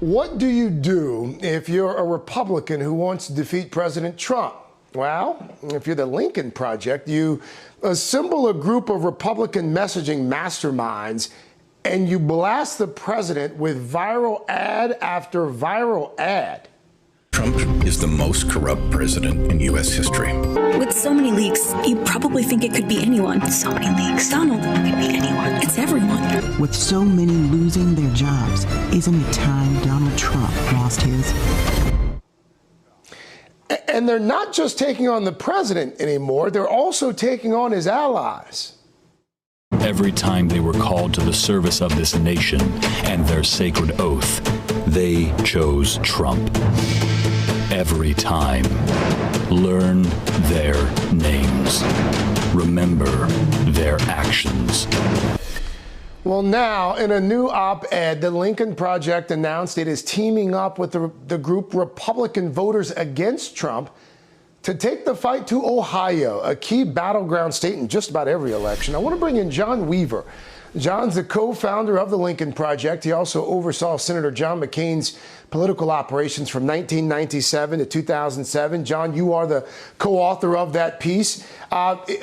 What do you do if you're a Republican who wants to defeat President Trump? Well, if you're the Lincoln Project, you assemble a group of Republican messaging masterminds and you blast the president with viral ad after viral ad. Trump is the most corrupt president in U.S. history. With so many leaks, you probably think it could be anyone. So many leaks. Donald could be anyone. It's everyone. With so many losing their jobs, isn't it time Donald Trump lost his? And they're not just taking on the president anymore, they're also taking on his allies. Every time they were called to the service of this nation and their sacred oath, they chose Trump. Every time. Learn their names. Remember their actions. Well, now, in a new op-ed, the Lincoln Project announced it is teaming up with the group Republican Voters Against Trump to take the fight to Ohio, a key battleground state in just about every election. I want to bring in John Weaver. John's the co-founder of the Lincoln Project. He also oversaw Senator John McCain's political operations from 1997 to 2007. John, you are the co-author of that piece.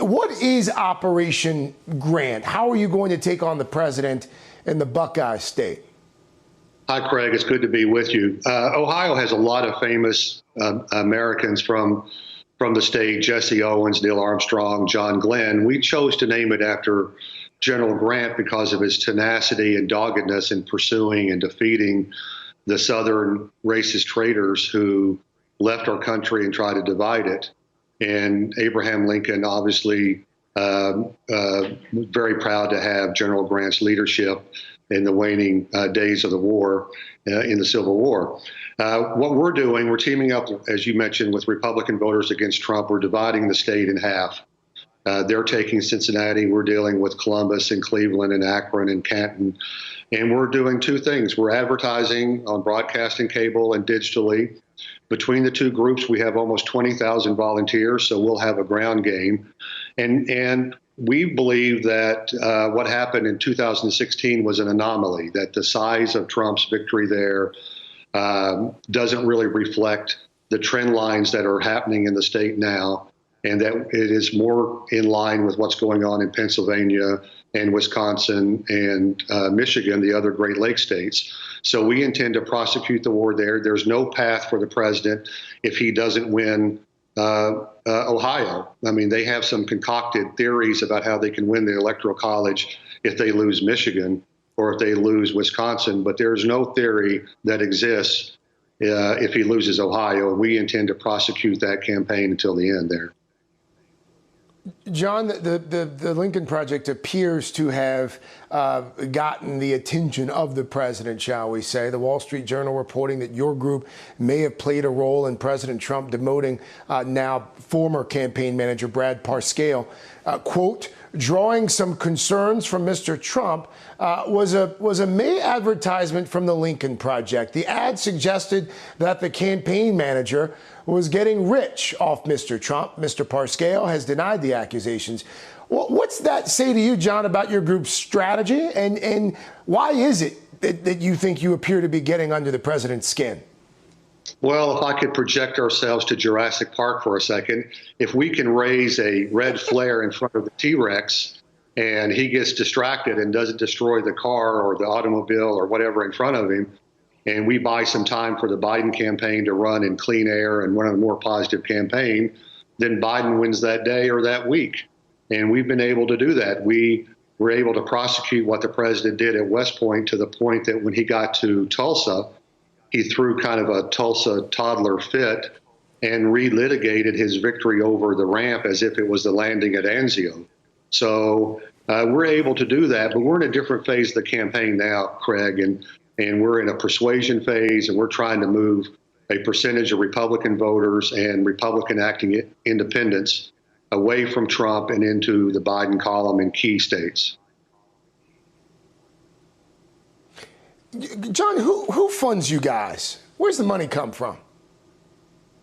What is Operation Grant? How are you going to take on the president in the Buckeye State? Hi, Craig. It's good to be with you. Ohio has a lot of famous Americans from the state: Jesse Owens, Neil Armstrong, John Glenn. We chose to name it after General Grant because of his tenacity and doggedness in pursuing and defeating the Southern racist traitors who left our country and tried to divide it. And Abraham Lincoln, obviously, very proud to have General Grant's leadership in the waning days of the war, in the Civil War. What we're doing, we're teaming up, as you mentioned, with Republican Voters Against Trump. We're dividing the state in half. They're taking Cincinnati. We're dealing with Columbus and Cleveland and Akron and Canton. And we're doing two things. We're advertising on broadcasting, cable, and digitally. Between the two groups, we have almost 20,000 volunteers, so we'll have a ground game. And we believe that what happened in 2016 was an anomaly, that the size of Trump's victory there doesn't really reflect the trend lines that are happening in the state now, and that it is more in line with what's going on in Pennsylvania and Wisconsin and Michigan, the other Great Lakes states. So we intend to prosecute the war there. There's no path for the president if he doesn't win Ohio. I mean, they have some concocted theories about how they can win the Electoral College if they lose Michigan or if they lose Wisconsin, but there's no theory that exists if he loses Ohio. We intend to prosecute that campaign until the end there. John, the Lincoln Project appears to have gotten the attention of the president, shall we say. The Wall Street Journal reporting that your group may have played a role in President Trump demoting now former campaign manager Brad Parscale. Quote, drawing some concerns from Mr. Trump was a May advertisement from the Lincoln Project. The ad suggested that the campaign manager was getting rich off Mr. Trump. Mr. Parscale has denied the accusations. What's that say to you, John, about your group's strategy? And why is it that you think you appear to be getting under the president's skin? Well, if I could project ourselves to Jurassic Park for a second, if we can raise a red flare in front of the T-Rex and he gets distracted and doesn't destroy the car or the automobile or whatever in front of him, and we buy some time for the Biden campaign to run in clean air and run a more positive campaign, then Biden wins that day or that week. And we've been able to do that. We were able to prosecute what the president did at West Point to the point that when he got to Tulsa, he threw kind of a Tulsa toddler fit and relitigated his victory over the ramp as if it was the landing at Anzio. So we're able to do that, but we're in a different phase of the campaign now, Craig, and we're in a persuasion phase, and we're trying to move a percentage of Republican voters and Republican acting independents away from Trump and into the Biden column in key states. John, who funds you guys? Where's the money come from?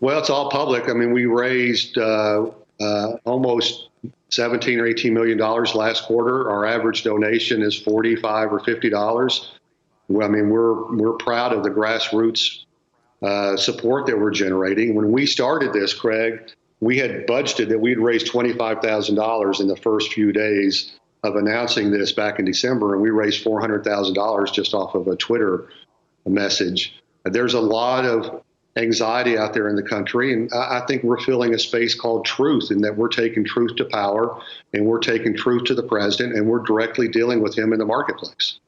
Well, it's all public. I mean, we raised almost $17 or $18 million last quarter. Our average donation is $45 or $50. I mean, we're proud of the grassroots support that we're generating. When we started this, Craig, we had budgeted that we'd raise $25,000 in the first few days of announcing this back in December, and we raised $400,000 just off of a Twitter message. There's a lot of anxiety out there in the country, and I think we're filling a space called truth, in that we're taking truth to power, and we're taking truth to the president, and we're directly dealing with him in the marketplace.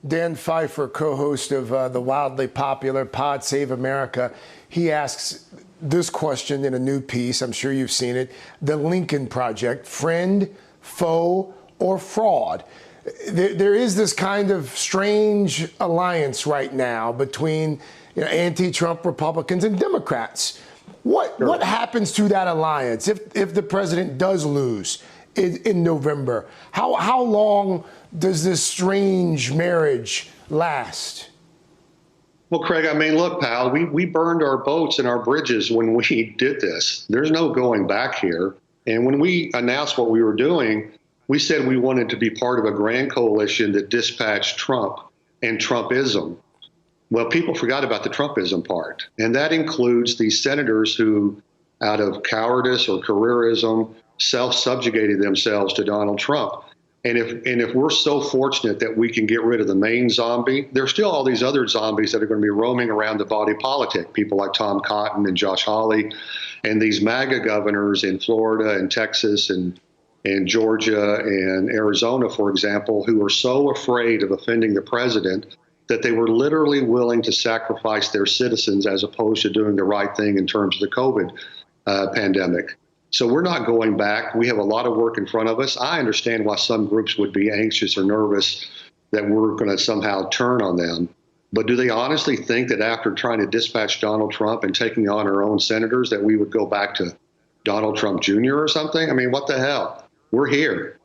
Dan Pfeiffer, co-host of the wildly popular Pod Save America, he asks this question in a new piece. I'm sure you've seen it. The Lincoln Project, friend, foe, or fraud? There is this kind of strange alliance right now between anti-Trump Republicans and Democrats. What happens to that alliance if the president does lose in November? How long does this strange marriage last? Well, Craig, I mean, look, pal, we burned our boats and our bridges when we did this. There's no going back here. And when we announced what we were doing, we said we wanted to be part of a grand coalition that dispatched Trump and Trumpism. Well, people forgot about the Trumpism part. And that includes these senators who, out of cowardice or careerism, self-subjugated themselves to Donald Trump. And if we're so fortunate that we can get rid of the main zombie, there's still all these other zombies that are going to be roaming around the body politic, people like Tom Cotton and Josh Hawley, and these MAGA governors in Florida and Texas and Georgia and Arizona, for example, who are so afraid of offending the president that they were literally willing to sacrifice their citizens as opposed to doing the right thing in terms of the COVID pandemic. So we're not going back. We have a lot of work in front of us. I understand why some groups would be anxious or nervous that we're going to somehow turn on them. But do they honestly think that after trying to dispatch Donald Trump and taking on our own senators that we would go back to Donald Trump Jr. or something? I mean, what the hell? We're here.